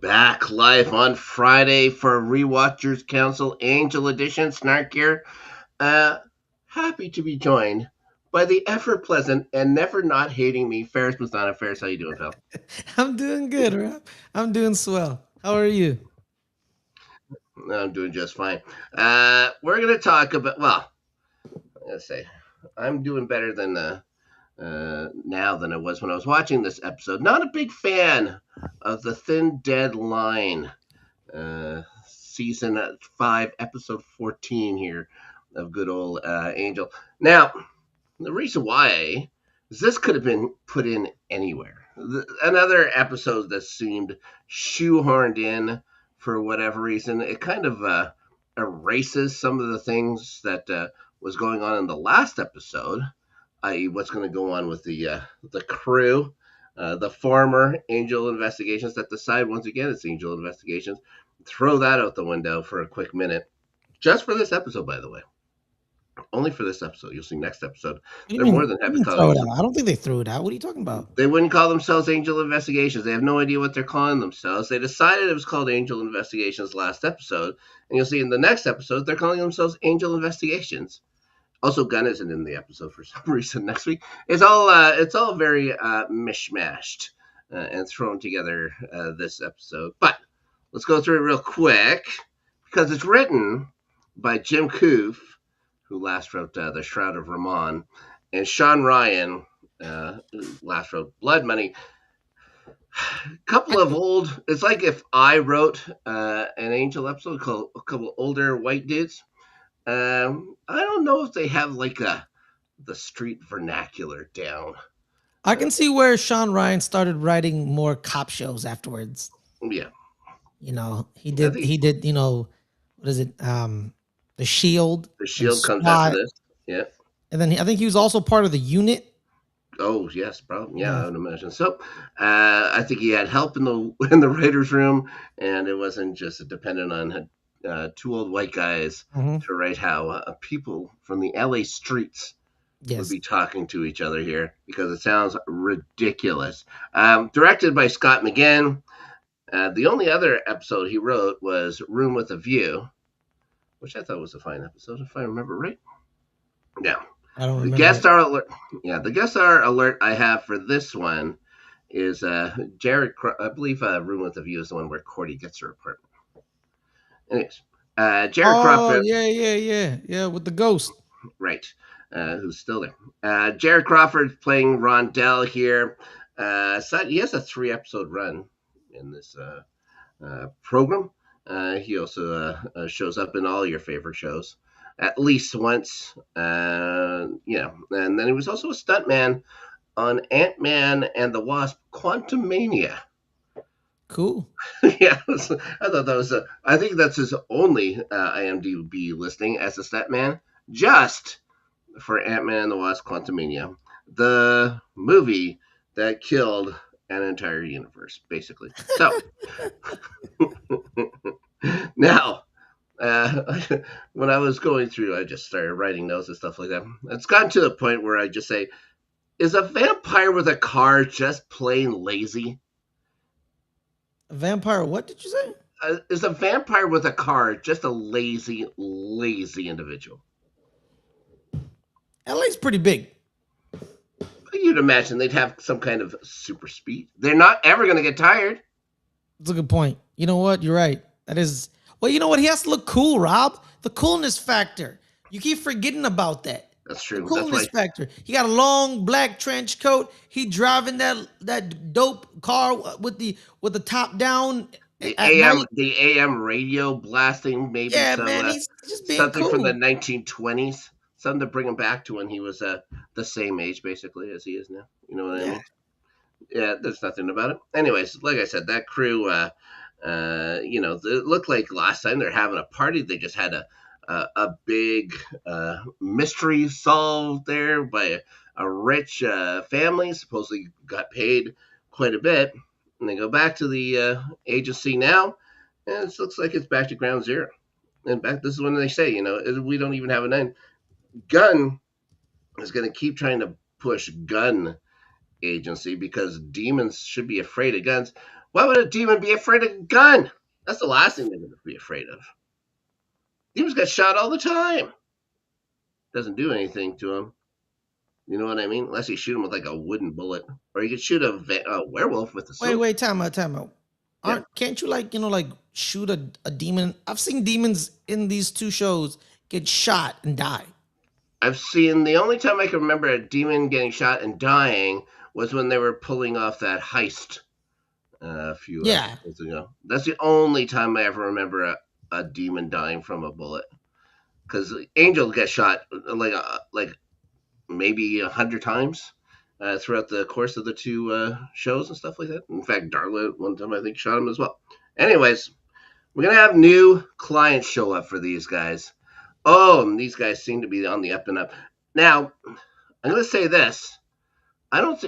Back live on Friday for Rewatchers Council Angel Edition. Snark here. Uh, Happy to be joined by the ever pleasant and never not hating me, Ferris Masana. Ferris, how you doing, pal? I'm doing good, Rob. I'm doing swell. How are you? I'm doing just fine. We're gonna talk about. Well, I'm gonna say I'm doing better than now than I was when I was watching this episode. Not a big fan of the Thin Dead Line. Season 5, episode 14 here of good old Angel. Now, the reason why is this could have been put in anywhere. Another episode that seemed shoehorned in for whatever reason. It kind of erases some of the things that was going on in the last episode, i.e., what's going to go on with the crew, the former Angel Investigations that decide once again it's Angel Investigations. Throw that out the window for a quick minute, just for this episode, by the way. Only for this episode. You'll see next episode. What do you They're mean? more What than do you happy to mean call throw it it. out? I don't think they threw it out. What are you talking about? They wouldn't call themselves Angel Investigations. They have no idea what they're calling themselves. They decided it was called Angel Investigations last episode, and you'll see in the next episode they're calling themselves Angel Investigations. Also, Gunn isn't in the episode for some reason next week. It's all very mishmashed and thrown together this episode. But let's go through it real quick because it's written by Jim Koof, who last wrote The Shroud of Ramon, and Sean Ryan, who last wrote Blood Money. Couple of old. It's like if I wrote an Angel episode called a couple older white dudes. I don't know if they have like the street vernacular down. I can see where Sean Ryan started writing more cop shows afterwards. Yeah, You know, he I did. think He did. What is it? The Shield the and Shield comes after SWAT, this. Yeah. and then I think he was also part of the unit. Oh yes, probably. Yeah, Yeah. I would imagine. So, I think he had help in the writers' room, and it wasn't just dependent on two old white guys Hmm. to write how people from the LA streets would Yes. be talking to each other here because it sounds ridiculous. Directed by Scott McGinn. The only other episode he wrote was Room with a View, which I thought was a fine episode, if I remember right. Now, I don't the remember guest it. star alert. Yeah, the guest star alert I have for this one is Jared. I believe Room with a View is the one where Cordy gets her apartment. Anyways, Jared Oh Crawford, yeah, with the ghost. right? Who's still there? Jared Crawford playing Rondell here. So he has a 3 episode run in this program. He also shows up in all your favorite shows at least once. And then he was also a stuntman on Ant-Man and the Wasp: Quantumania. Cool. Yeah, I thought that was I think that's his only IMDb listing as a stuntman, just for Ant-Man and the Wasp: Quantumania, the movie that killed an entire universe, basically. So now, uh, when I was going through, I just started writing notes and stuff like that. It's gotten to the point where I just say, is a vampire with a car just plain lazy? A vampire. What did you say? Is a vampire with a car just a lazy, lazy individual? LA's pretty big. You'd imagine they'd have some kind of super speed. They're not ever going to get tired. That's a good point. You know what? You're right. That is. Well, you know what? He has to look cool, Rob. The coolness factor. You keep forgetting about that. That's The true. That's why coolness factor. He got a long black trench coat. He driving that dope car with the top down the at AM night. the AM radio blasting maybe Yeah, some man. He's just being something from the cool. 1920s, something to bring him back to when he was the same age basically as he is now. You know what I Yeah. mean? Yeah, there's nothing about it. Anyways, like I said, that crew, it looked like last time they're having a party. They just had a big mystery solved there by a rich family. Supposedly got paid quite a bit, and they go back to the agency now, and it looks like it's back to ground zero. And back, this is when they say, we don't even have a name. Gunn is going to keep trying to push gun agency because demons should be afraid of guns. Why would a demon be afraid of a gun? That's the last thing they're going to be afraid of. Demons get shot all the time. Doesn't do anything to them. You know what I mean? Unless you shoot them with like a wooden bullet, or you could shoot a werewolf with a Wait, sword. wait, time out, time out. Yeah, Can't you like like shoot a demon? I've seen demons in these two shows get shot and die. I've seen the only time I can remember a demon getting shot and dying was when they were pulling off that heist a few Yeah, episodes ago. That's the only time I ever remember a demon dying from a bullet. Because Angel gets shot like maybe 100 times throughout the course of the two shows and stuff like that. In fact, Darla one time I think shot him as well. Anyways, we're gonna have new clients show up for these guys. Oh, and these guys seem to be on the up and up. Now, I'm gonna say this. I don't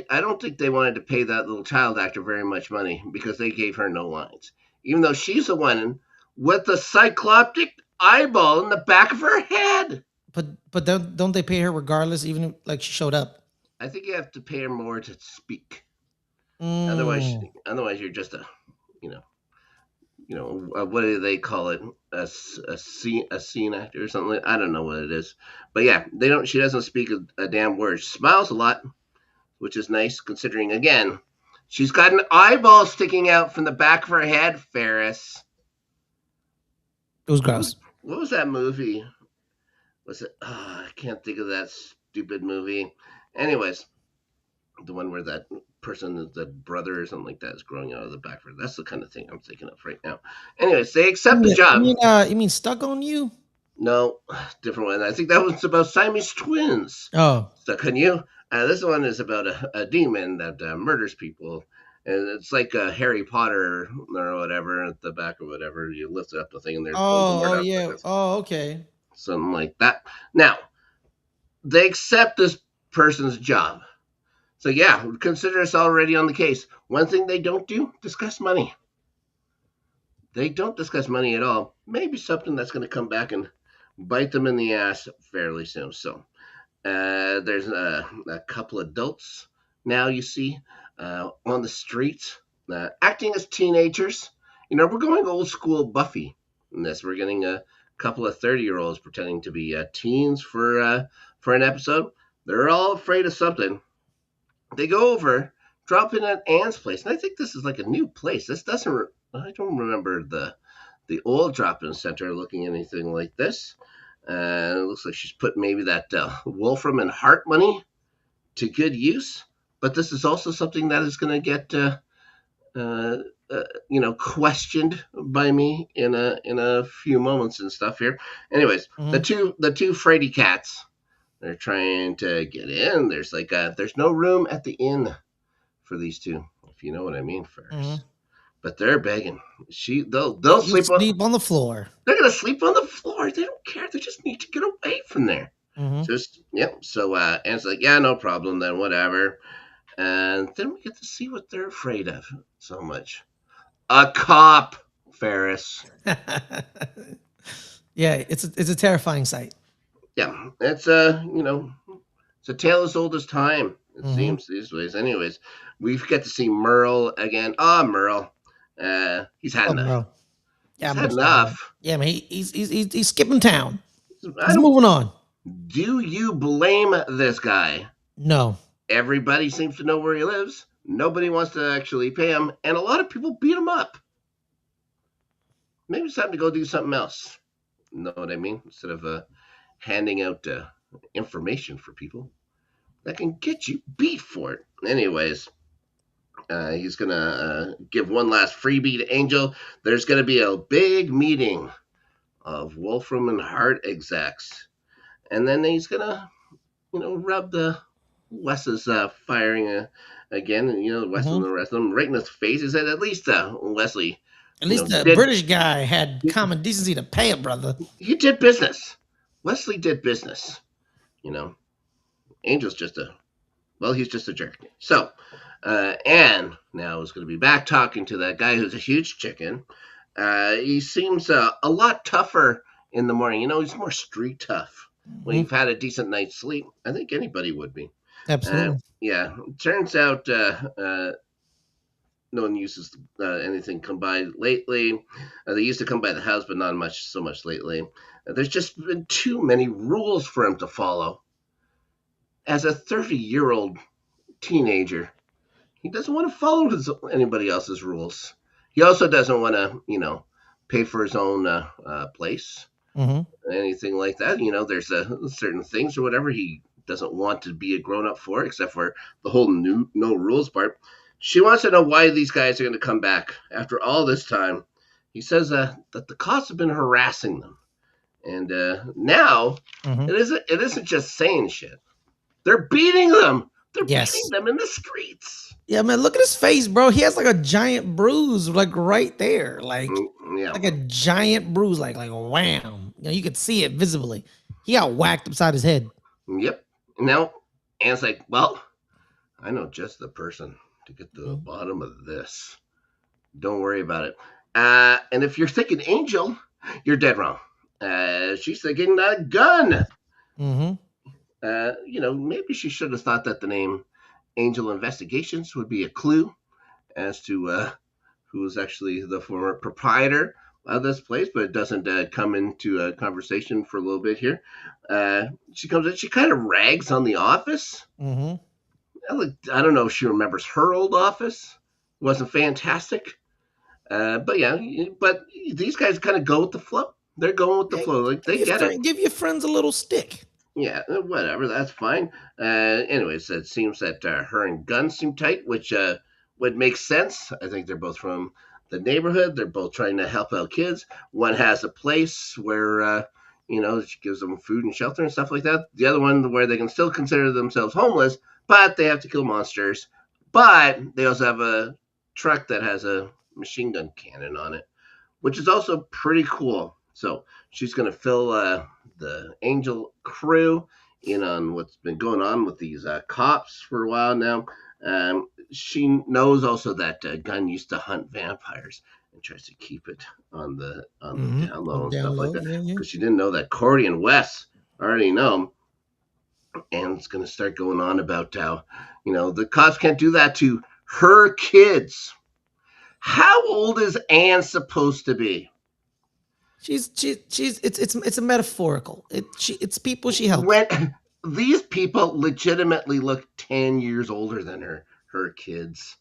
think they wanted to pay that little child actor very much money because they gave her no lines. Even though she's the one with the cycloptic eyeball in the back of her head. but don't they pay her regardless, even if, like she showed up? I think you have to pay her more to speak. Otherwise, Mm. otherwise you're just you know, what do they call it? A scene actor or something. I don't know what it is, but yeah, they don't. She doesn't speak a damn word. She smiles a lot, which is nice considering. Again, she's got an eyeball sticking out from the back of her head. Ferris. It was What was gross. what was that movie? Was it? I can't think of that stupid movie. Anyways, the one where that person, the brother or something like that, is growing out of the back of her. That's the kind of thing I'm thinking of right now. Anyways, they accept the job. You mean stuck on you? No, different one. I think that one's about Siamese twins. Oh, So can you? This one is about a demon that murders people. And it's like Harry Potter or whatever at the back or whatever. You lift up the thing and there's Voldemort up yeah. there. Oh, okay. Something like that. Now, they accept this person's job. So yeah, consider us already on the case. One thing they don't do, discuss money. They don't discuss money at all. Maybe something that's going to come back and bite them in the ass fairly soon. So there's a couple adults now you see on the streets acting as teenagers. We're going old school Buffy in this. We're getting a couple of 30-year-olds pretending to be teens for an episode. They're all afraid of something. They go over, drop in at Anne's place, and I think this is like a new place. This doesn't. I don't remember the old drop-in center looking anything like this. It looks like she's put maybe that Wolfram and Hart money to good use. But this is also something that is going to get uh, questioned by me in a few moments and stuff here. Anyways, the Hmm. two Freddy cats. They're trying to get in. There's no room at the inn for these two, if you know what I mean, Hmm. Ferris. But they're begging. They'll You sleep on. sleep on the floor. They're gonna sleep on the floor. They don't care. They just need to get away from there. Hmm. Just yep. So Anne's like, yeah, no problem. Then whatever. And then we get to see what they're afraid of so much. A cop, Ferris. Yeah, it's a terrifying sight. Yeah, it's it's a tale as old as time. It Hmm. seems these ways. Anyways, we get to see Merle again. Merle. He's had Oh, enough. bro. Yeah, He's I'm had sorry, man. enough. Yeah, man. He's skipping town. I He's don't. moving on. Do you blame this guy? No. Everybody seems to know where he lives. Nobody wants to actually pay him, and a lot of people beat him up. Maybe it's time to go do something else. Know what I mean? Instead of handing out information for people that can get you beat for it. Anyways, he's gonna give one last freebie to Angel. There's gonna be a big meeting of Wolfram and Hart execs, and then he's gonna, rub the Wes's firing again, and Wes and Hmm. the rest of them right in his face. He said, at least Wesley, At least the did British guy had common decency to pay a brother. he did business. Wesley did business. You know, Angel's just he's just a jerk. So, Anne now is going to be back talking to that guy who's a huge chicken. He seems a lot tougher in the morning. He's more street tough when Hmm. you've had a decent night's sleep. I think anybody would be. Absolutely. Yeah, turns out no one uses anything combined lately. They used to come by the house, but not so much lately. There's just been too many rules for him to follow. As a 30-year-old teenager, he doesn't want to follow anybody else's rules. He also doesn't want to, pay for his own place, Mm-hmm. anything like that. There's certain things or whatever he doesn't want to be a grown up for, except for the whole no rules part. She wants to know why these guys are going to come back after all this time. He says that the cops have been harassing them, and now Mm-hmm. it isn't just saying shit. They're beating them. They're beating Yes. them in the streets. Yeah, man. Look at his face, bro. He has like a giant bruise, like right there, Yeah. like a giant bruise, like wham. You could see it visibly. He got whacked upside his head. Yep. Now, Anne's like, well, I know just the person to get to the Mhm. bottom of this. Don't worry about it. And if you're thinking Angel, you're dead wrong. She's thinking Gun. Mm-hmm. Maybe she should have thought that the name Angel Investigations would be a clue as to who was actually the former proprietor of this place, but it doesn't come into a conversation for a little bit here. She comes in, she kind of rags on the office. Mm-hmm. I don't know if she remembers her old office. It wasn't fantastic. But yeah, but these guys kind of go with the flow. They're going with the flow. Like, they get it. Give your friends a little stick. Yeah, whatever. That's fine. Anyways, it seems that her and Gunn seem tight, which would make sense. I think they're both from the neighborhood. They're both trying to help out kids. One has a place where, she gives them food and shelter and stuff like that. The other one where they can still consider themselves homeless, but they have to kill monsters. But they also have a truck that has a machine gun cannon on it, which is also pretty cool. So she's going to fill the Angel crew in on what's been going on with these cops for a while now. She knows also that Gunn used to hunt vampires and tries to keep it on the down low and stuff like that, because she didn't know that Cordy and Wes already know. And it's going to start going on about how the cops can't do that to her kids. How old is Anne supposed to be? She's it's a metaphorical. It's people she helps. When these people legitimately look 10 years older than her kids.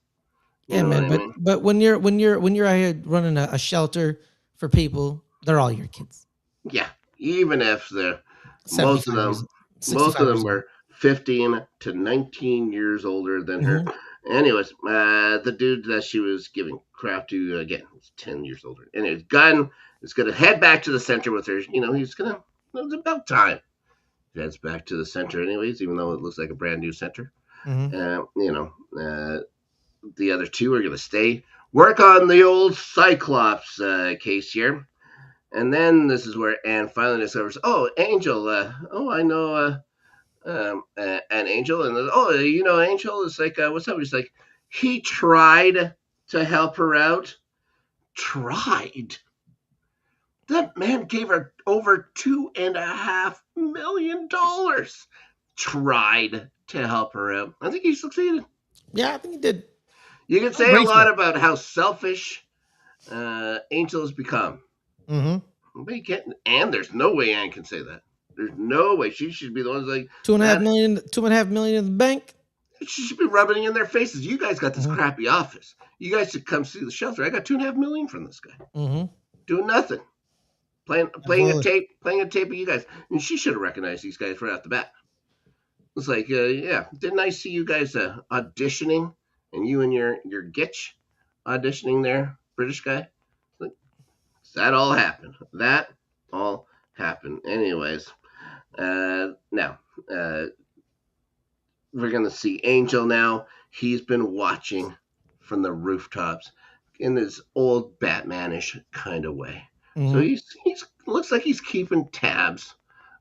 Yeah, man. But when you're out here running a shelter for people, they're all your kids. Yeah, even if most of them were 15 to 19 years older than her. Anyways, the dude that she was giving crap to again was 10 years older. Anyways, Gunn is gonna head back to the center with her. It's about time. He heads back to the center, anyways, even though it looks like a brand new center. The other two are gonna stay, work on the old Cyclops case here. And then this is where Anne finally discovers, Angel. I know an Angel. And Angel is like, what's up? He's like, he tried to help her out. Tried? That man gave her over $2.5 million. Tried to help her out. I think he succeeded. Yeah, I think he did. You can say a lot about how selfish Angel has become. Mm-hmm. But you can't, and there's no way Anne can say that. There's no way. She should be the one who's like, $2.5 million in the bank. She should be rubbing it in their faces. You guys got this crappy office. You guys should come see the shelter. I got $2.5 million from this guy. Doing nothing. Playing a tape of you guys. And she should have recognized these guys right off the bat. It's like, didn't I see you guys auditioning, and you and your Gitch auditioning there, British guy? Like, that all happened. Anyways, now we're gonna see Angel now. He's been watching from the rooftops in this old Batmanish kind of way. So he's looks like he's keeping tabs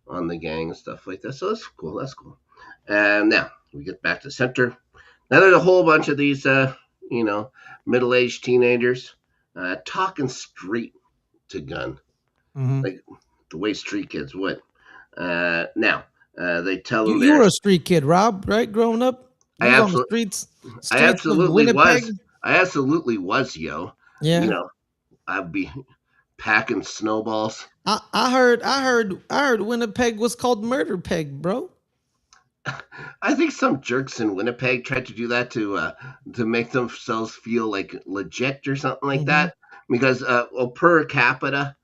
on the gang and stuff like that. So that's cool. And now we get back to center. Now there's a whole bunch of these, middle-aged teenagers talking street to Gunn, like the way street kids would. Now they tell him you were a street kid, Rob, right? Growing up, I absolutely was. I absolutely was, yo. You Yeah. know, I'd be packing snowballs. I heard Winnipeg was called Murder Peg, bro. I think some jerks in Winnipeg tried to do that to make themselves feel like legit or something like Mm-hmm. that. Because well, per capita,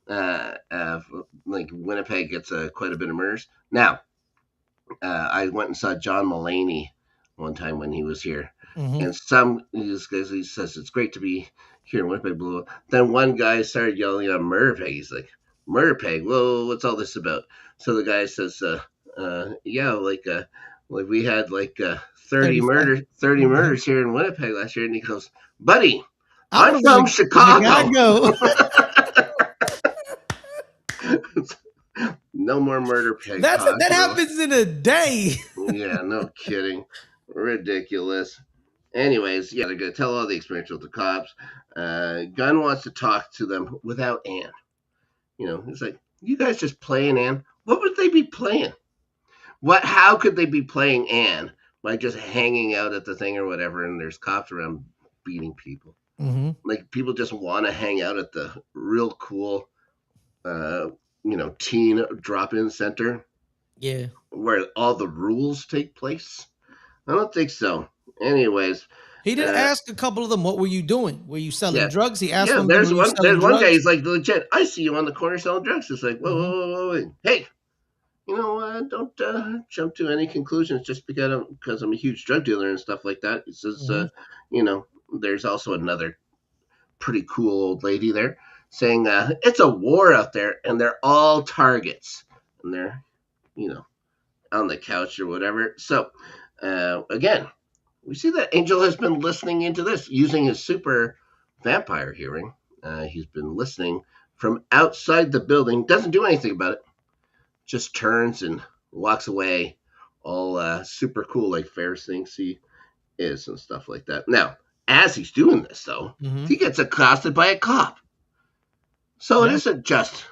uh, uh, like Winnipeg gets quite a bit of murders. Now, I went and saw John Mulaney one time when he was here, Mm-hmm. and some these guys he says it's great to be here in Winnipeg. Blah, blah, blah. Then one guy started yelling at Murder Peg. He's like, "Murder Peg, whoa, what's all this about?" So the guy says, "Yeah, like we had 35. 30 Mhm. murders here in Winnipeg last year," and he goes, "Buddy, I'm I'm from from Chicago." Chicago. No more Murder Peg talk, That bro. happens in a day. Yeah, no kidding. Ridiculous. Anyways, yeah, they're gonna tell all the experience with the cops. Gunn wants to talk to them without Anne. It's like, you guys just playing Anne. What would they be playing? What? How could they be playing Anne by just hanging out at the thing or whatever? And there's cops around beating people. Mm-hmm. Like people just want to hang out at the real cool, uh, teen drop-in center Yeah. where all the rules take place. I don't think so. Anyways, He did uh, ask a couple of them, what were you doing? Were you selling yeah, drugs? He asked yeah. one of them, There's were you one. selling There's one guy. drugs? He's like legit. I see you on the corner selling drugs. It's like, whoa, Mm-hmm. whoa, whoa, whoa. Hey, don't jump to any conclusions just because I'm a huge drug dealer and stuff like that. It says, Mm-hmm. you know, there's also another pretty cool old lady there saying it's a war out there and they're all targets and they're you know on the couch or whatever. So again, we see that Angel has been listening into this using his super vampire hearing. He's been listening from outside the building, doesn't do anything about it, just turns and walks away, all super cool, like Ferris thinks he is and stuff like that. Now, as he's doing this, though, Mm-hmm. he gets accosted by a cop. So it Yeah. isn't just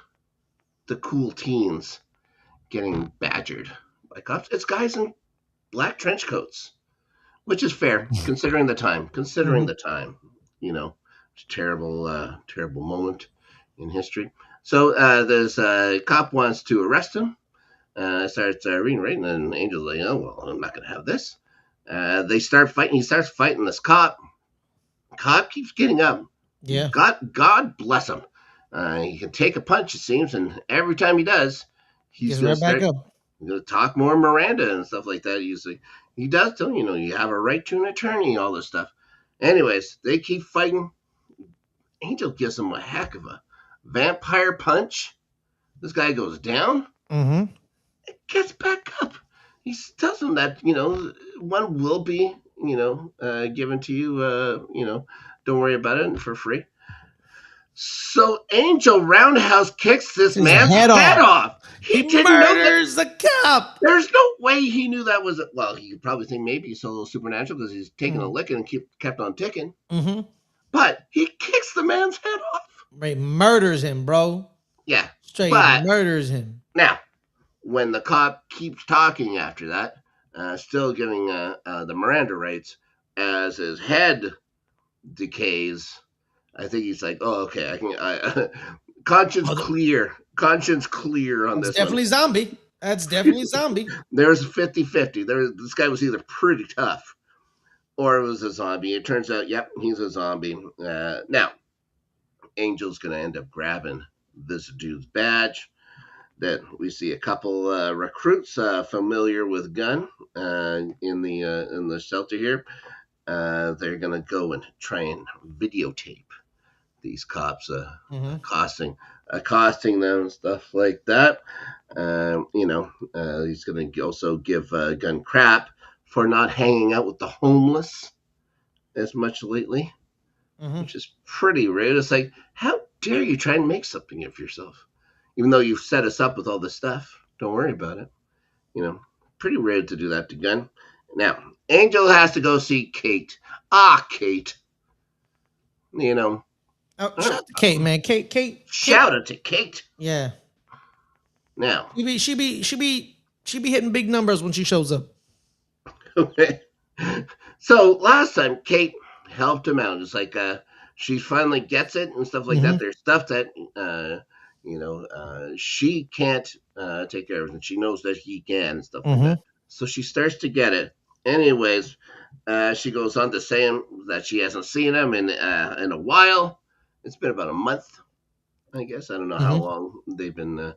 the cool teens getting badgered by cops, it's guys in black trench coats, which is fair considering the time. Considering Mm-hmm. the time, you know, it's a terrible moment in history. So there's a cop wants to arrest him. Starts reading, right, and then Angel's like, "Oh well, I'm not gonna have this." They start fighting. He starts fighting this cop. Cop keeps getting up. Yeah. God bless him. He can take a punch, it seems, and every time he does, he's Gets gonna right back start up. gonna talk more Miranda and stuff like that. He does tell you have a right to an attorney, all this stuff. Anyways, they keep fighting. Angel gives him a heck of a vampire punch. This guy goes down, Mm-hmm. gets back up. He tells him that one will be given to you. Don't worry about it, and for free. So Angel roundhouse kicks this His man's head head off. off. He He didn't know that. murders the cop. There's no way he knew that was. Well, he could probably think maybe he's a little supernatural because he's taking a licking and kept on ticking. Mm-hmm. But he kicks the man's head off. Right, murders him, bro. Yeah. Straight But murders him. now, when the cop keeps talking after that, still giving the Miranda rights, as his head decays, I think he's like, "Oh, okay, I can." Conscience Oh, clear. Conscience clear on that's this one. definitely zombie. That's definitely zombie. There's 50-50. This guy was either pretty tough or it was a zombie. It turns out, yep, he's a zombie. Now, Angel's going to end up grabbing this dude's badge. That we see a couple recruits familiar with gun in the shelter here. They're going to go and try and videotape these cops Mm-hmm. accosting them and stuff like that. He's going to also give Gun crap for not hanging out with the homeless as much lately, Mm-hmm. which is pretty rude. It's like, how dare you try and make something of yourself, even though you've set us up with all this stuff. Don't worry about it. Pretty rude to do that to Gun. Now, Angel has to go see Kate. Kate. Oh, shout out to Kate, man. Kate. Shout out to Kate. Yeah. Now, She be hitting big numbers when she shows up. okay. So last time, Kate helped him out. It's like she finally gets it and stuff like Mm-hmm. that. There's stuff that she can't take care of, and she knows that he can and stuff like Mm-hmm. that. So she starts to get it. Anyways, she goes on to say that she hasn't seen him in a while. It's been about a month, I guess. I don't know how Mm-hmm. long they've been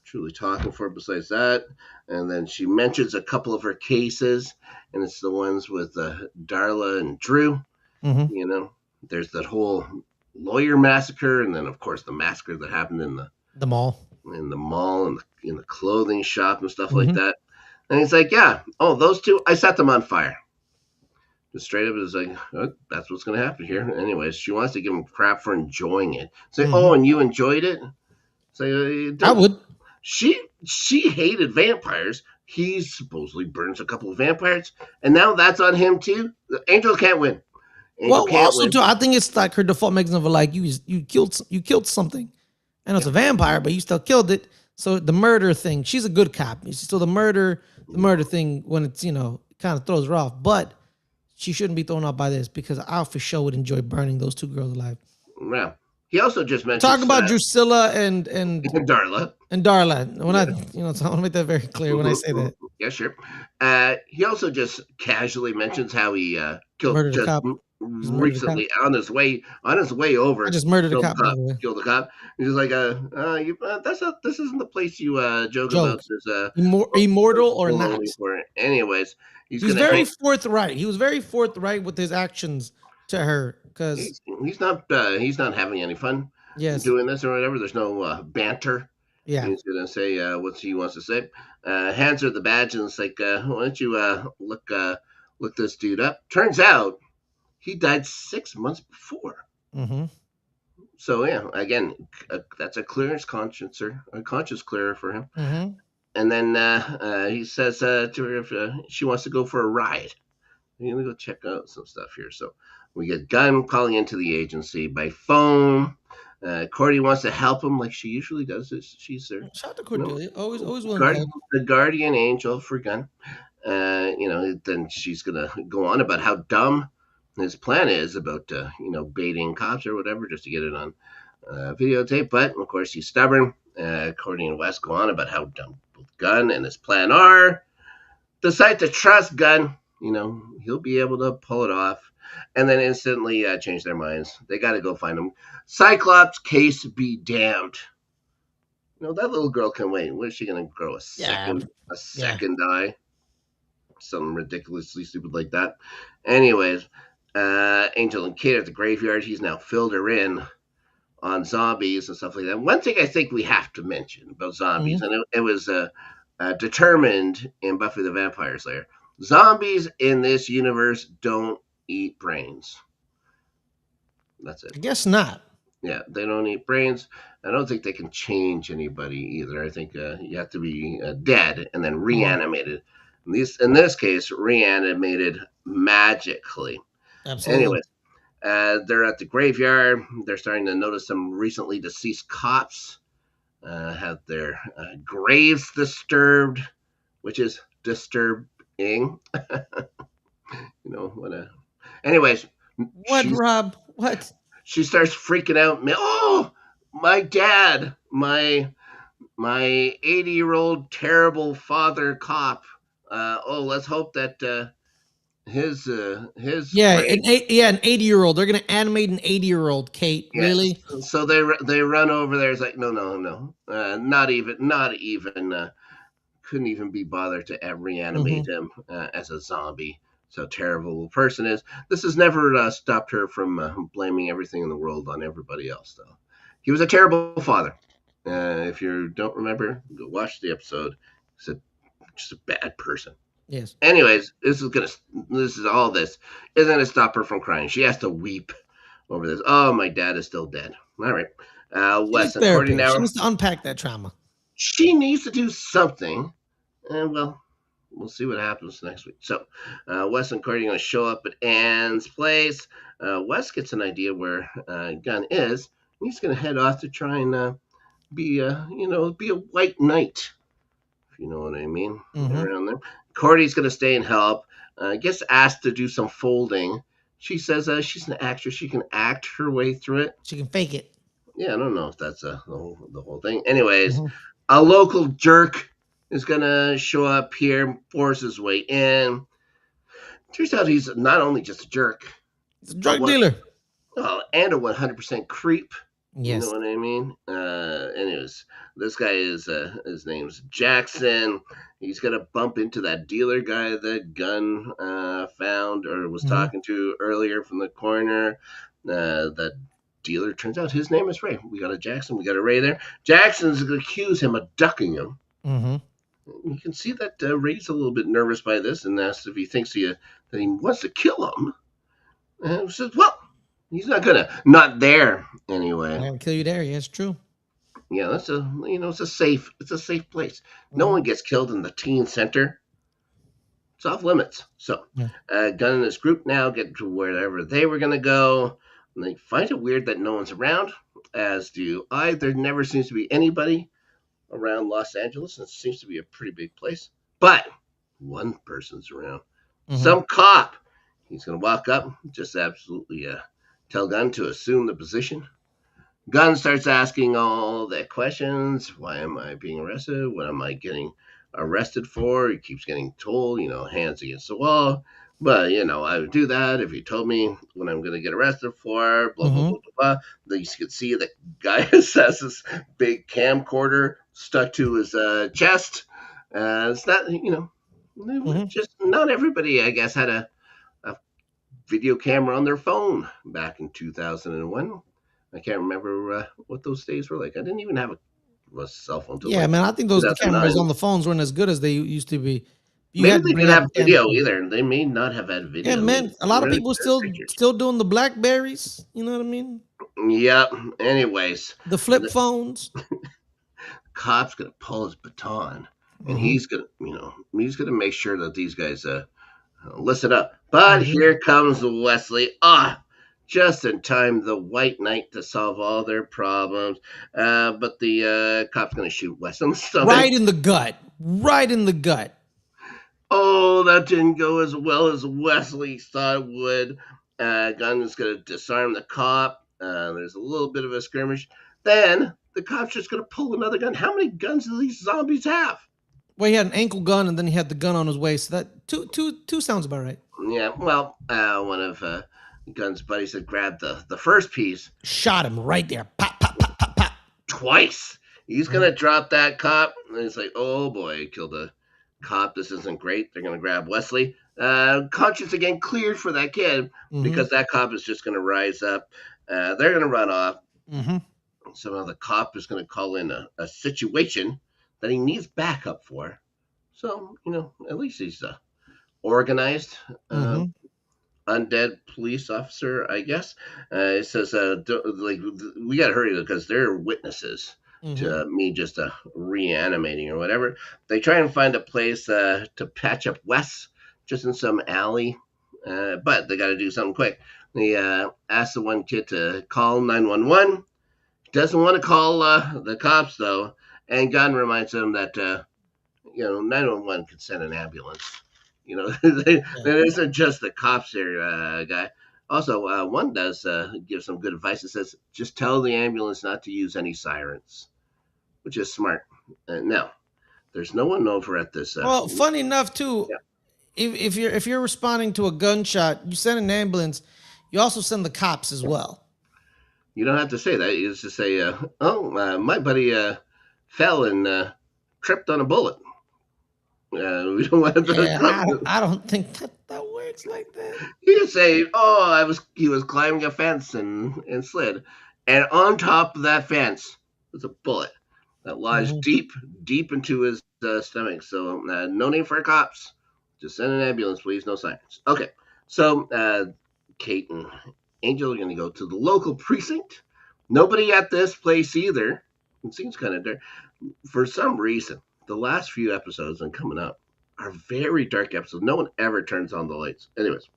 truly talking for. Besides that, and then she mentions a couple of her cases, and it's the ones with Darla and Drew. Mm-hmm. You know, there's that whole lawyer massacre, and then of course the massacre that happened The mall. in the mall and in the clothing shop and stuff like Mm-hmm. that. And he's like, yeah, oh, those two, I set them on fire. Just straight up is like, oh, that's what's going to happen here. Anyways, she wants to give him crap for enjoying it. Say, Mm-hmm. oh, and you enjoyed it? Say, I don't. would. She hated vampires. He supposedly burns a couple of vampires, and now that's on him too. Angel can't win. Angel Well, can't also win. too, I think it's like her default mechanism of like you killed something. I know it's Yeah. a vampire, but you still killed it. So the murder thing, she's a good cop. So the murder thing, when it's kind of throws her off, but she shouldn't be thrown off by this because I for sure would enjoy burning those two girls alive. Yeah. He also just Talk mentions about Drusilla and Darla. and Darla. When I Yeah. so I want to make that very clear when I say that. Yeah, sure. He also just casually mentions how he killed Murdered a just cop. Just murdered a cop. recently on his way I over. just murdered a Killed cop, the by cop. the way. Killed the cop. He's just like, this isn't the place you joke Joke. about. There's Immortal or not. baloney for it. Anyways, he's He's gonna very hang. forthright. He was very forthright with his actions to her. Because He's not having any fun yes, doing this or whatever. There's no banter. yeah, He's gonna say what he wants to say. Hands her the badge and it's like, why don't you look this dude up? Turns out he died 6 months before. mm-hmm. So yeah, again, that's a clearance conscience or a conscience clearer for him. Mm-hmm. And then he says to her if she wants to go for a ride. We're gonna go check out some stuff here. So we get Gunn calling into the agency by phone. Cordy wants to help him like she usually does. She's there, Shout out to you know, Cordelia. Always willing to help. the guardian angel for Gunn. Then she's gonna go on about how dumb his plan is about baiting cops or whatever just to get it on videotape. But of course he's stubborn. Cordy and West go on about how dumb both Gunn and his plan are. Decide to trust Gunn. He'll be able to pull it off. And then instantly change their minds. They got to go find him. Cyclops case be damned. That little girl can wait. What is she going to grow a Yeah, second eye? Something ridiculously stupid like that. Anyways, Angel and Kate at the graveyard. He's now filled her in on zombies and stuff like that. One thing I think we have to mention about zombies, mm-hmm. and it was determined in Buffy the Vampire Slayer, zombies in this universe don't eat brains. That's I it. guess not. Yeah, they don't eat brains. I don't think they can change anybody either. I think you have to be dead and then reanimated. In this case, reanimated magically. Absolutely. Anyways, they're at the graveyard. They're starting to notice some recently deceased cops have their graves disturbed, which is disturbing. Anyways, What, she's Rob? What? she starts freaking out. Oh, my dad, my 80-year-old terrible father cop. Let's hope that his Yeah, grave. an 80-year-old. They're gonna animate an 80-year-old. Kate, Yes. really? So they run over there. It's like no, not even. Couldn't even be bothered to reanimate Mm-hmm. him as a zombie. So terrible a person is. This has never stopped her from blaming everything in the world on everybody else, though. He was a terrible father. If you don't remember, go watch the episode. He's just a bad person. Yes. Anyways, this is all this isn't gonna stop her from crying. She has to weep over this. Oh, my dad is still dead. All right. She needs Wes, according therapy. She now, needs to unpack that trauma. she needs to do something. And well, we'll see what happens next week. So, Wes and Cordy are going to show up at Anne's place. Wes gets an idea where Gunn is. He's going to head off to try and be a white knight, if you know what I mean. Mm-hmm. Around there. Cordy's going to stay and help. Gets asked to do some folding She says she's an actress. She can act her way through it. She can fake it. Yeah, I don't know if that's the whole thing. Anyways, Mm-hmm. a local jerk is gonna show up here, force his way in. Turns out he's not only just a jerk, It's a but drug dealer. and a 100% creep. You know Yes. what I mean? Anyways, this guy is his name's Jackson. He's gonna bump into that dealer guy that Gunn found or was Mm-hmm. talking to earlier from the corner. That dealer turns out his name is Ray. We got a Jackson. We got a Ray there. Jackson's gonna accuse him of ducking him. Mm-hmm. You can see that Ray's a little bit nervous by this and asks if he thinks that he wants to kill him. And he says, "Well, he's not there I anyway." gotta kill you there. Yeah, it's true. Yeah, that's it's a safe place. No Mm-hmm. one gets killed in the teen center. It's off limits. So, Yeah. Gunn and his group now get to wherever they were gonna go. And they find it weird that no one's around, as do I. There never seems to be anybody around Los Angeles. It seems to be a pretty big place, but one person's around. Mm-hmm. Some cop. He's gonna walk up, just absolutely tell Gunn to assume the position. Gunn starts asking all the questions. Why am I being arrested? What am I getting arrested for? He keeps getting told, hands against the wall. But, I would do that if you told me what I'm going to get arrested for, blah, blah, Mm-hmm. blah, blah, blah. Then you could see the guy has this big camcorder stuck to his chest. It's not, Mm-hmm. just not everybody, I guess, had a video camera on their phone back in 2001. I can't remember what those days were like. I didn't even have a cell phone until Yeah, like man. I think those cameras 2009. on the phones weren't as good as they used to be. You Maybe had to they bring didn't out have the video camcorder. either. They may not have had Yeah, video. man. A lot of Really people just still pictures. still doing the Blackberries. You know what I mean? Yep. Anyways, The flip phones. cop's gonna pull his baton, and Mm-hmm. he's gonna make sure that these guys listen up. But Mm-hmm. here comes Wesley. Just in time, the White Knight to solve all their problems. But the cop's gonna shoot Wes in the stomach. Right in the gut. Right in the gut. Oh, that didn't go as well as Wesley thought it would. Gunn is going to disarm the cop. There's a little bit of a skirmish. Then the cop's just going to pull another gun. How many guns do these zombies have? Well, he had an ankle gun and then he had the gun on his waist. So that two sounds about right. Yeah, well, one of Gunn's buddies had grabbed the first piece Shot him right there. Pop, pop, pop, pop, pop. twice. He's going to drop that cop. And it's like, oh boy, killed a cop. This isn't great. They're going to grab Wesley. Conscience again cleared for that kid because that cop is just going to rise up. They're going to run off. Mm-hmm. So now the cop is going to call in a situation that he needs backup for. So, at least he's organized. Mm-hmm. Undead police officer, I guess. It says, we got to hurry because they're witnesses to me just reanimating or whatever. They try and find a place to patch up Wes just in some alley, but they got to do something quick. They ask the one kid to call 911. Doesn't want to call the cops, though, and Gunn reminds him that, 911 can send an ambulance. That isn't just the cops here, guy. Also, one does give some good advice. It says, just tell the ambulance not to use any sirens, which is smart. Now, there's no one over at this. Well, funny enough, too, if you're responding to a gunshot, you send an ambulance. You also send the cops as well. You don't have to say that. You just say, my buddy fell and tripped on a bullet. We don't want to. Yeah, I don't think that works like that. You can say, he was climbing a fence and slid, and on top of that fence was a bullet that lodged deep into his stomach. So no need for cops. Just send an ambulance, please. No sirens. Okay. So Kate and Angel are going to go to the local precinct. Nobody at this place either. It seems kind of dark. For some reason, the last few episodes and coming up are very dark episodes. No one ever turns on the lights. Anyways,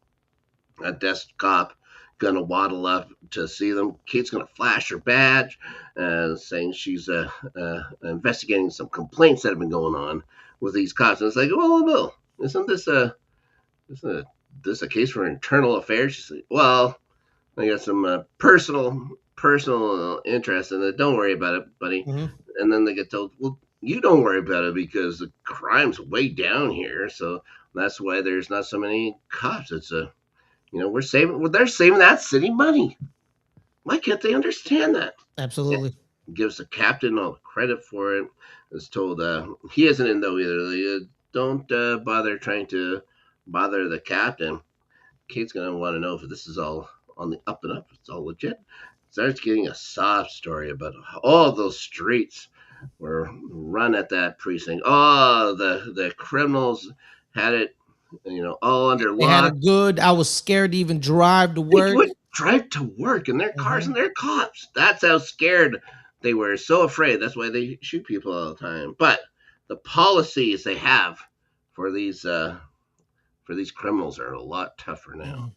a desk cop gonna waddle up to see them. Kate's gonna flash her badge, saying she's investigating some complaints that have been going on with these cops. And it's like, well, no, isn't this a this is a case for internal affairs? She's like, well, I got some personal interest in it. Don't worry about it, buddy. Mm-hmm. And then they get told, well, you don't worry about it because the crime's way down here. So that's why there's not so many cops. It's a, they're saving that city money. Why can't they understand that? Yeah, Absolutely. gives the captain all the credit for it. Is told he isn't in though either. Don't bother trying to bother the captain. Kate's gonna want to know if this is all on the up and up. It's all legit. Starts getting a sob story about all those streets were run at that precinct. Oh, the criminals had it, all under They had lock. it good. I was scared to even drive to They work. would drive to work in their cars Mm-hmm. and their cops. That's how scared they were. So afraid. That's why they shoot people all the time. But the policies they have for these criminals are a lot tougher now.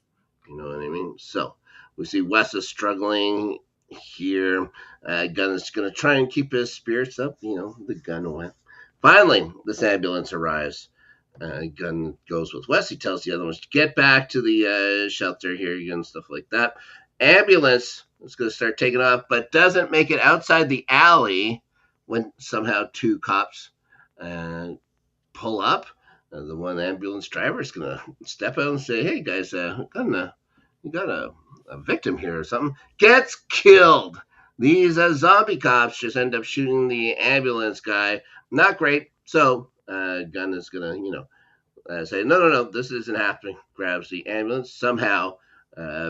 You know what I mean? So we see Wes is struggling here. Gunn is going to try and keep his spirits up. The gun went. Finally, this ambulance arrives. Gunn goes with Wes. He tells the other ones to get back to the shelter here and stuff like that. Ambulance is going to start taking off, but doesn't make it outside the alley when somehow two cops uh, pull up. The one ambulance driver is going to step out and say, hey, guys, you got a victim here or something. Gets killed. These zombie cops just end up shooting the ambulance guy. Not great. So Gunn is going to, say, no, no, no, this isn't happening. Grabs the ambulance, somehow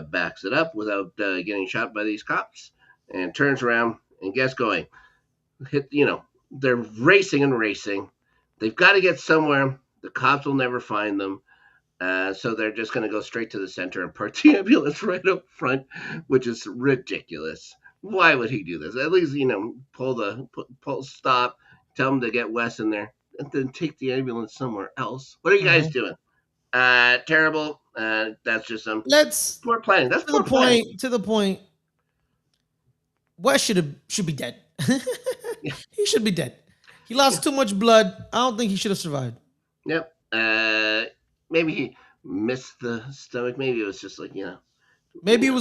backs it up without getting shot by these cops, and turns around and gets going. They're racing and racing. They've got to get somewhere. The cops will never find them. So they're just going to go straight to the center and park the ambulance right up front, which is ridiculous. Why would he do this? At least, pull stop, tell them to get Wes in there, and then take the ambulance somewhere else. What are you guys Mm-hmm. doing? Terrible. That's just some Let's poor planning. That's to the poor planning. point. To the point. Wes should be dead. Yeah, He should be dead. He yeah, lost too much blood. I don't think he should have survived. yep. Maybe he missed the stomach. Maybe it was just like you know, Maybe it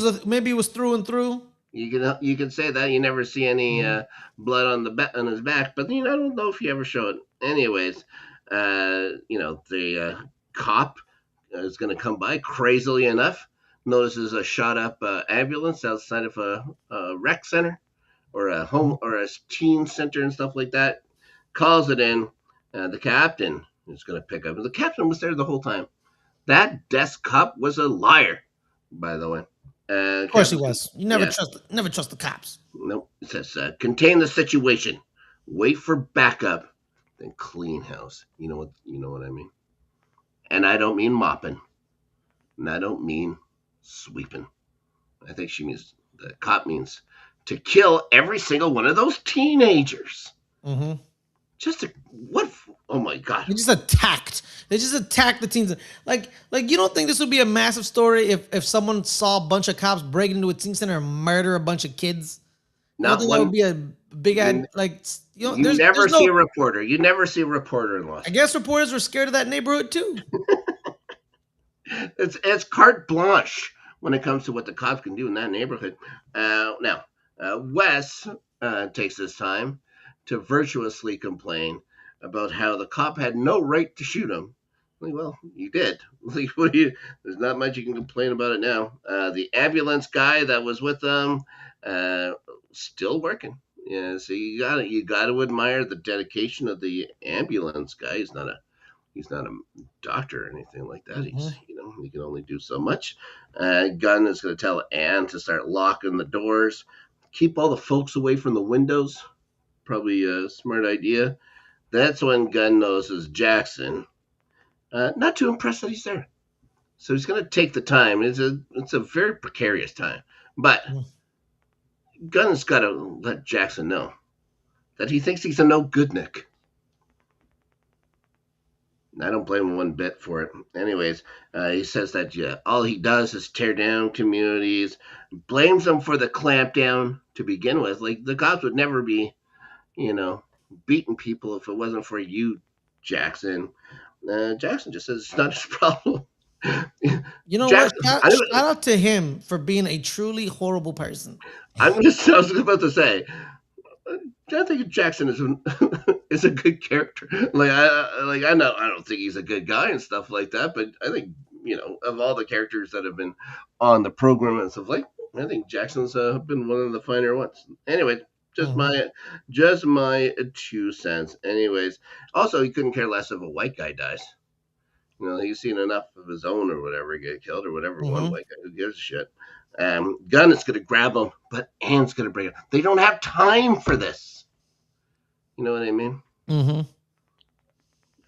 was through and through. You can say that you never see any Mhm. blood on his back, but I don't know if you ever show it. Anyways, the cop is going to come by crazily enough. Notices a shot up ambulance outside of a rec center or a home Mhm. or a teen center and stuff like that. Calls it in. The captain is going to pick up. The captain was there the whole time. That desk cop was a liar, by the way. Of course he Captain's was. You yeah, never trust the cops. nope. It says contain the situation, wait for backup, then clean house. You know what I mean. And I don't mean mopping, and I don't mean sweeping. I think she means the cop means to kill every single one of those teenagers. Mm-hmm. Just to what? Oh my god! They just attacked. They just attacked the teens. Like you don't think this would be a massive story if someone saw a bunch of cops breaking into a teen center and murder a bunch of kids? You don't Not think that would one. be a big You ad like you there's never see no a reporter. You never see a reporter in I Los guess reporters were scared of that neighborhood too. it's carte blanche when it comes to what the cops can do in that neighborhood. Now, Wes takes this time to virtuously complain about how the cop had no right to shoot him. Like, well, you did. Like, there's not much you can complain about it now. The ambulance guy that was with them, uh, still working. Yeah, so you gotta admire the dedication of the ambulance guy. He's not a doctor or anything like that. Mm-hmm. He can only do so much. Gunn is going to tell Anne to start locking the doors, keep all the folks away from the windows. Probably a smart idea. That's when Gunn notices Jackson. Not too impressed that he's there, so he's going to take the time. It's a very precarious time, but Gunn's got to let Jackson know that he thinks he's a no good Nick. I don't blame him one bit for it. Anyways, he says that all he does is tear down communities, blames them for the clampdown to begin with. Like the cops would never be, you know, beating people if it wasn't for you, Jackson. Jackson just says it's not his problem. You know what? Jackson, Shout out to him for being a truly horrible person. I was about to say, I think Jackson is is a good character. I know I don't think he's a good guy and stuff like that, but I think of all the characters that have been on the program and stuff like, I think Jackson's been one of the finer ones. Anyway, just Mhm. my just my 2 cents. Anyways, also he couldn't care less if a white guy dies. He's seen enough of his own or whatever get killed or whatever. One Mhm. white guy, who gives a shit? Gunn is going to grab him, but Anne's going to bring him. They don't have time for this. You know what I mean? Mhm.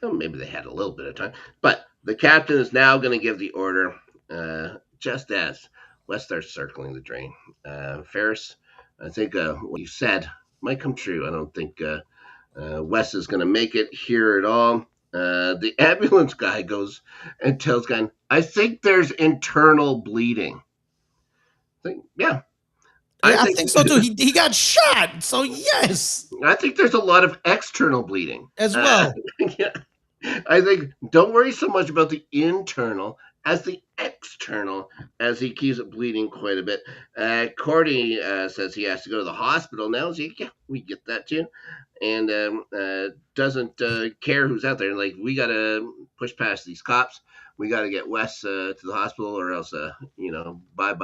Well, maybe they had a little bit of time. But the captain is now going to give the order just as Wes starts circling the drain. Ferris, I think what you said might come true. I don't think Wes is going to make it here at all. The ambulance guy goes and tells Gunn, I think there's internal bleeding. Yeah, I Yeah, I think think so too. He got shot, so yes, I think there's a lot of external bleeding. as well. Yeah. I think don't worry so much about the internal as the external, as he keeps it bleeding quite a bit. Cordy says he has to go to the hospital now. So yeah, we get that too, and doesn't care who's out there. Like we gotta push past these cops. We gotta get Wes to the hospital, or else bye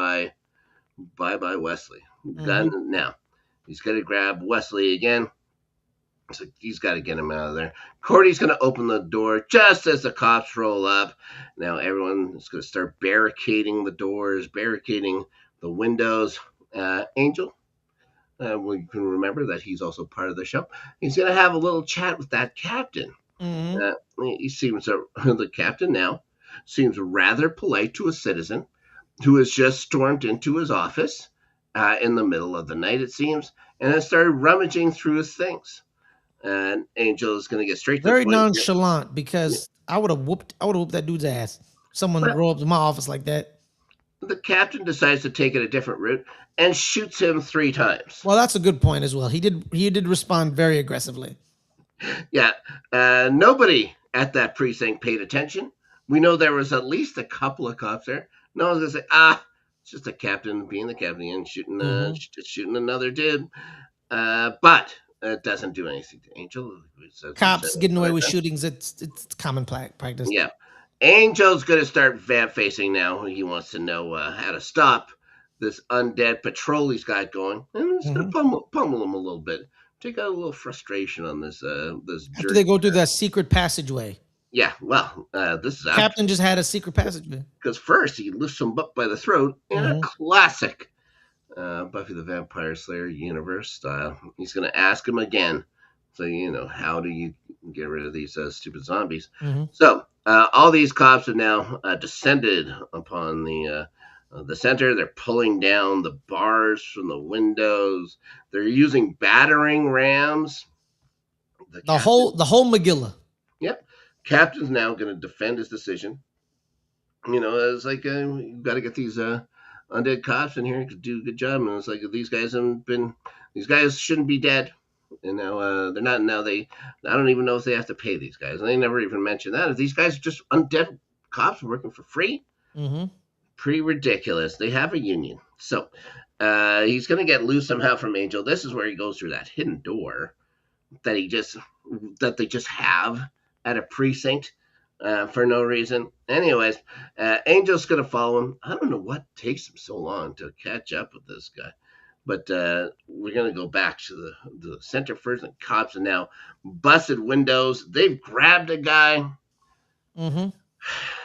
bye Wesley. Mhm. Gun now. He's gonna grab Wesley again. So he's got to get him out of there. Cordy's going to open the door just as the cops roll up. Now everyone is going to start barricading the doors, barricading the windows. Angel, we can remember that he's also part of the show. He's going to have a little chat with that captain. Mhm. He seems the captain now seems rather polite to a citizen who has just stormed into his office in the middle of the night, it seems, and has started rummaging through his things. And Angel is going to get straight to the Very point. nonchalant Yeah. because I would have whooped that dude's ass. Someone Well, roll up to my office like that. the captain decides to take it a different route and shoots him 3 times. Well, that's a good point as well. He did respond very aggressively. Yeah, nobody at that precinct paid attention. We know there was at least a couple of cops there. No one's gonna say, it's just the captain being the captain and Mhm. shooting another dude. But it doesn't do anything to Angel. We've said Cops it getting away five with times. shootings. It's common practice. Yeah. Angel's going to start vamp facing now. He wants to know how to stop this undead patrol he's got going. And he's going to Mhm. pummel him a little bit. Take out a little frustration on this After they jerk. go through that secret passageway, Yeah, well, this is after. Captain just had a secret passageway. Because first he lifts him up by the throat in a Mhm. classic Buffy the Vampire Slayer universe style. He's going to ask him again. So, how do you get rid of these stupid zombies? Mhm. So, all these cops have now descended upon the center. They're pulling down the bars from the windows. They're using battering rams. The The captain, whole Megillah. yep, captain's now going to defend his decision. It's like you've got to get these undead cops in here to do a good job. And it's like these guys shouldn't be dead. And now they're not. Now I don't even know if they have to pay these guys. And they never even mention that. If these guys are just undead cops working for free, Mhm. pretty ridiculous. They have a union. So he's going to get loose somehow from Angel. This is where he goes through that hidden door that they just have at a precinct for no reason. Anyways, Angel's gonna follow him. I don't know what takes him so long to catch up with this guy, but we're gonna go back to the center first. And cops are now busted windows. They've grabbed a guy. Mhm.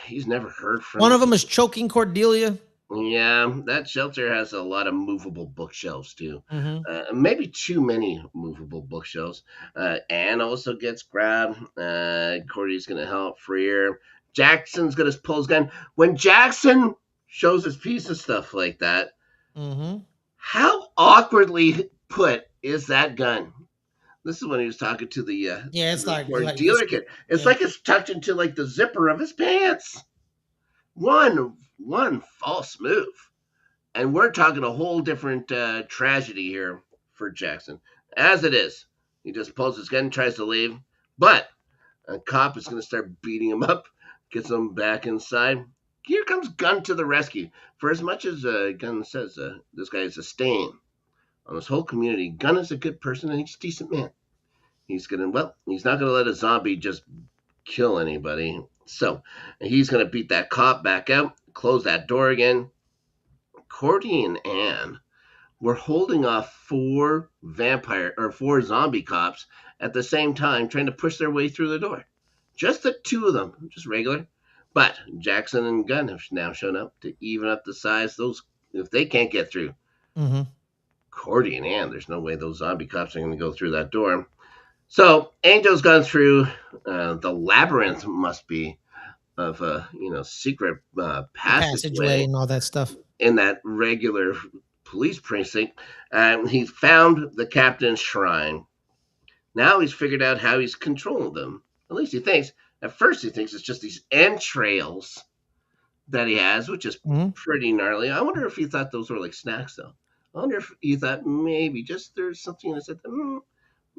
He's never heard One from. of them is choking Cordelia. Yeah, that shelter has a lot of movable bookshelves too. Mhm. Maybe too many movable bookshelves. Anne also gets grabbed. Cordy's gonna help free her. Jackson's gonna pull his gun. When Jackson shows his piece of stuff like that, Mhm. how awkwardly put is that gun? This is when he was talking to the Yeah, to it's the like poor like dealer this. kid. It's Yeah. like it's tucked into like the zipper of his pants. One false move. And we're talking a whole different tragedy here for Jackson. As it is, he just pulls his gun and tries to leave, but a cop is going to start beating him up, gets him back inside. here comes Gunn to the rescue. For as much as Gunn says this guy is a stain on this whole community, Gunn is a good person and he's a decent man. He's not gonna let a zombie just kill anybody. So he's gonna beat that cop back out, close that door again. Cordy and Anne were holding off four zombie cops at the same time, trying to push their way through the door. Just the two of them, just regular. But Jackson and Gunn have now shown up to even up the size. Those if they can't get through, Mm-hmm. Cordy and Anne, there's no way those zombie cops are going to go through that door. So Angel's gone through the labyrinth, must be of a secret The passageway passageway and all that stuff. in that regular police precinct. He found the captain's shrine. Now he's figured out how he's controlling them. At least he thinks. At first, he thinks it's just these entrails that he has, which is Mm-hmm. pretty gnarly. I wonder if he thought those were like snacks, though. I wonder if he thought maybe just there's something that said,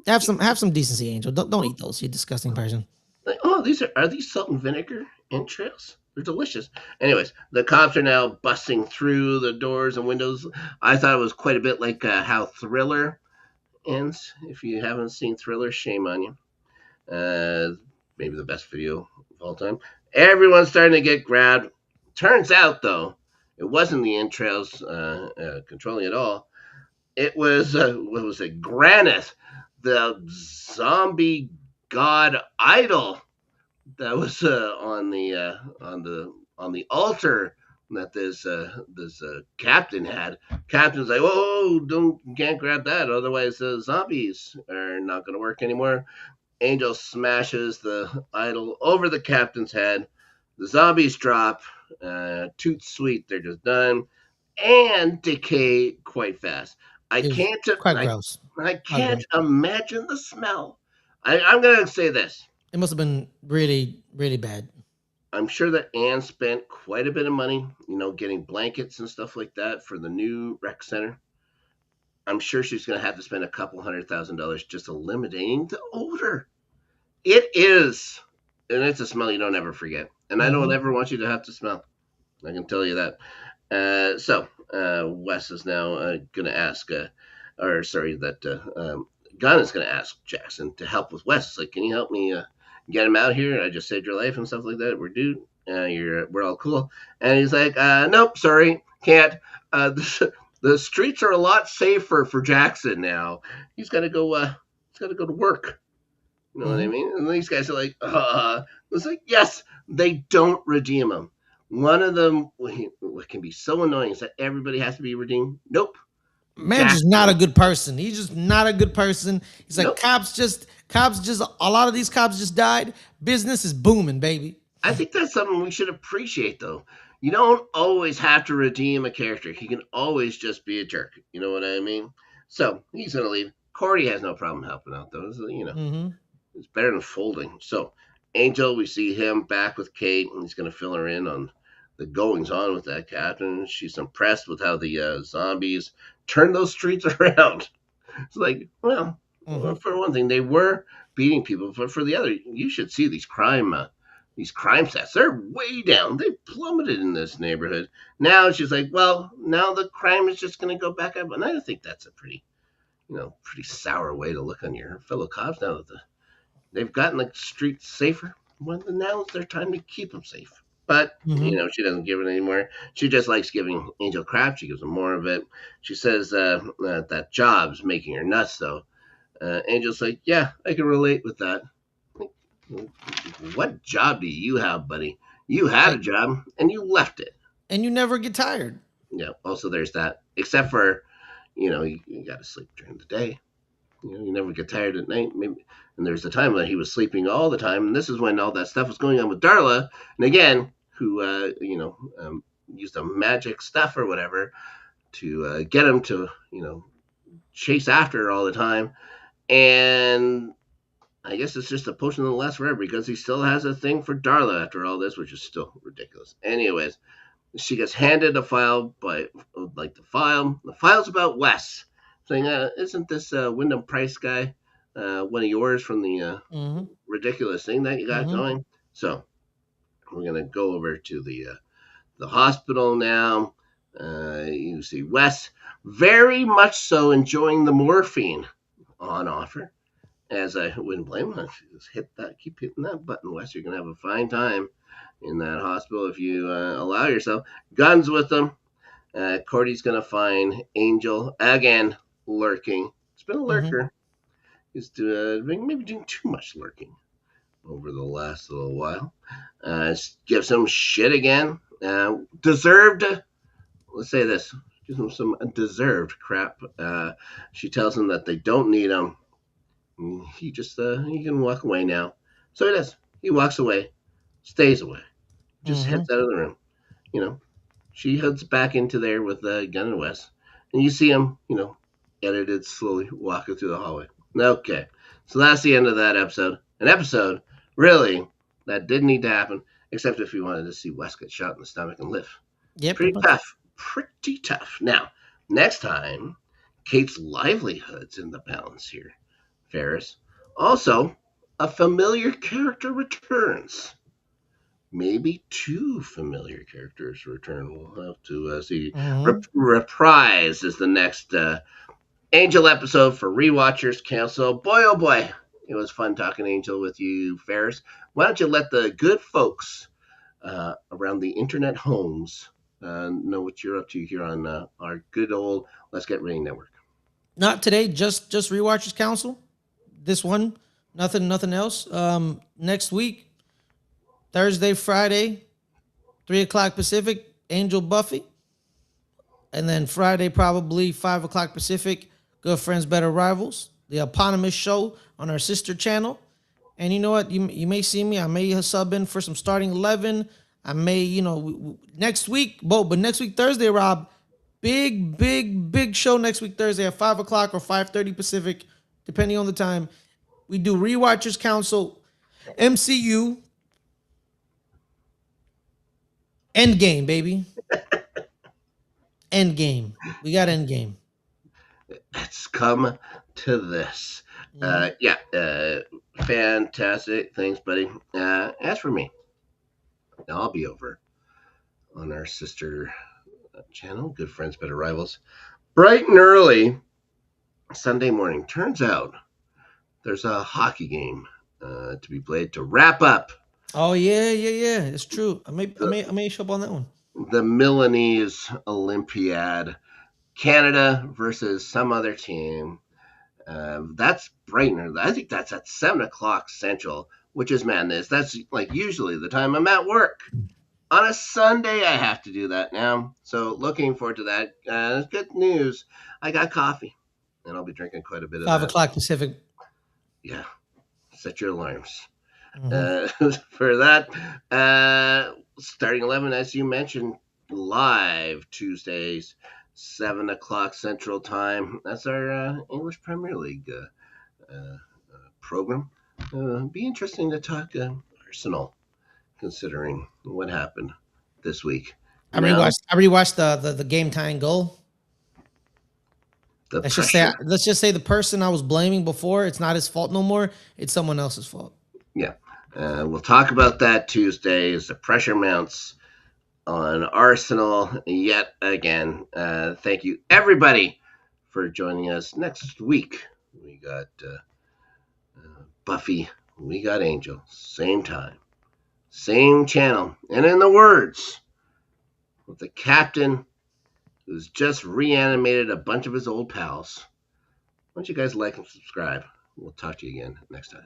Have some decency, Angel. Don't eat those. You disgusting person. like, oh, are these salt and vinegar entrails? They're delicious. Anyways, the cops are now busting through the doors and windows. I thought it was quite a bit like how Thriller ends. If you haven't seen Thriller, shame on you. Uh, Maybe the best video of all time. Everyone's starting to get grabbed. Turns out, though, it wasn't the entrails controlling it all. It was what was it? Granite, the zombie god idol that was on the altar that this captain had. Captain's like, "Whoa, don't you can't grab that, otherwise the zombies are not going to work anymore." Angel smashes the idol over the captain's head. The zombies drop. Toot sweet, they're just done and decay quite fast. I It was can't. quite gross. I Quite can't gross. imagine the smell. I'm gonna say this. It must have been really, really bad. I'm sure that Anne spent quite a bit of money, getting blankets and stuff like that for the new rec center. I'm sure she's gonna have to spend a couple $100,000 just eliminating the odor. It is, and it's a smell you don't ever forget. And I don't Mm-hmm. ever want you to have to smell. I can tell you that. Wes is now going to ask, or sorry, that Gunn is going to ask Jackson to help with Wes. It's like, can you help me get him out here? I just saved your life and stuff like that. We're all cool. And he's like, nope, sorry, can't. The streets are a lot safer for Jackson now. He's got to go. He's got to go to work. You know what I Mm-hmm. mean? And these guys are like, it's like, yes, they don't redeem him. One of them, what can be so annoying is that everybody has to be redeemed. Nope. Man's just not a Jackson. good person. He's just not a good person. He's like Nope. cops just a lot of these cops just died. Business is booming, baby. I think that's something we should appreciate, though. You don't always have to redeem a character. He can always just be a jerk. You know what I mean? So he's going to leave. Cordy has no problem helping out, though. So, Mm-hmm. it's better than folding. So Angel, we see him back with Kate, and he's going to fill her in on the goings on with that captain. She's impressed with how the zombies turn those streets around. It's like, well, Mm-hmm. for one thing, they were beating people, but for the other, you should see these crime stats. They're way down. They plummeted in this neighborhood. Now she's like, well, now the crime is just going to go back up, and I think that's a pretty sour way to look on your fellow cops now that they've gotten the streets safer. Well, now it's their time to keep them safe. But Mm-hmm. she doesn't give it anymore. She just likes giving Angel crap. She gives him more of it. She says that job's making her nuts, though. Angel's like, yeah, I can relate with that. What job do you have, buddy? You had a Right. job and you left it. And you never get tired. Yeah. Also, there's that. Except for, you got to sleep during the day. You never get tired at night. Maybe, and there's the time that he was sleeping all the time, and this is when all that stuff was going on with Darla, and again, who used a magic stuff or whatever to get him to chase after her all the time, and I guess it's just a potion that lasts forever because he still has a thing for Darla after all this, which is still ridiculous. Anyways, she gets handed a file by like the file. The file's about Wes, saying, "Isn't this Wyndam-Pryce guy one of yours from the Mm-hmm. ridiculous thing that you got Mm-hmm. going?" So we're gonna go over to the the hospital now. You see Wes very much so enjoying the morphine on offer. As I wouldn't blame him. Just keep hitting that button, Wes. You're gonna have a fine time in that hospital if you allow yourself. Guns with them. Cordy's gonna find Angel again lurking. It's been a Mm-hmm. lurker. He's maybe doing too much lurking over the last little while. Gives him shit again. Deserved. Let's say this. Gives him some deserved crap. She tells him that they don't need him. He can walk away now. So he does. He walks away, stays away, just Mm-hmm. heads out of the room. You know, she heads back into there with Gunn and Wes, and you see him, edited slowly walking through the hallway. Okay, so that's the end of that episode. An episode, really, that didn't need to happen, except if you wanted to see Wes get shot in the stomach and live. Yeah, Pretty pretty much. tough. Pretty tough. Now, next time, Kate's livelihood's in the balance here. Ferris. Also, a familiar character returns. Maybe two familiar characters return. We'll have to see. Mm-hmm. Reprise is the next Angel episode for Rewatchers Council. Boy, oh boy, it was fun talking Angel with you, Ferris. Why don't you let the good folks around the internet homes know what you're up to here on our good old Let's Get Rating Network? Not today, just Rewatchers Council. This one, nothing else. Next week, Thursday, Friday, 3 o'clock Pacific, Angel Buffy. And then Friday, probably 5 o'clock Pacific, Good Friends, Better Rivals, the eponymous show on our sister channel. And you know what? You may see me. I may sub in for some starting 11. I may, next week, but next week, Thursday, Rob, big show next week, Thursday at 5 o'clock or 5:30 Pacific, depending on the time. We do Rewatchers Council, MCU, Endgame, baby. Endgame. We got Endgame. It's come to this. Mhm. Fantastic. Thanks, buddy. As for me, I'll be over on our sister channel, Good Friends, Better Rivals, bright and early Sunday morning. Turns out there's a hockey game to be played to wrap up Oh yeah. It's true. I may show up on that one. the Milanese Olympiad. Canada versus some other team. That's bright and early. I think that's at 7 o'clock Central, which is madness. That's like usually the time I'm at work. On a Sunday, I have to do that now. So looking forward to that. Good news. I got coffee, and I'll be drinking quite a bit of 5 o'clock Pacific. Yeah, set your alarms Mhm. for that. Starting 11, as you mentioned, live Tuesdays, 7 o'clock Central Time. That's our English Premier League program. Be interesting to talk Arsenal, considering what happened this week. I Now, rewatched. I rewatched the game tying goal. the Let's pressure. just say the person I was blaming before, it's not his fault no more. It's someone else's fault. Yeah. We'll talk about that Tuesday as the pressure mounts on Arsenal yet again. Thank you, everybody, for joining us. Next week, we got Buffy, we got Angel. Same time, same channel. And in the words of the captain who's just reanimated a bunch of his old pals, why don't you guys like and subscribe? We'll talk to you again next time.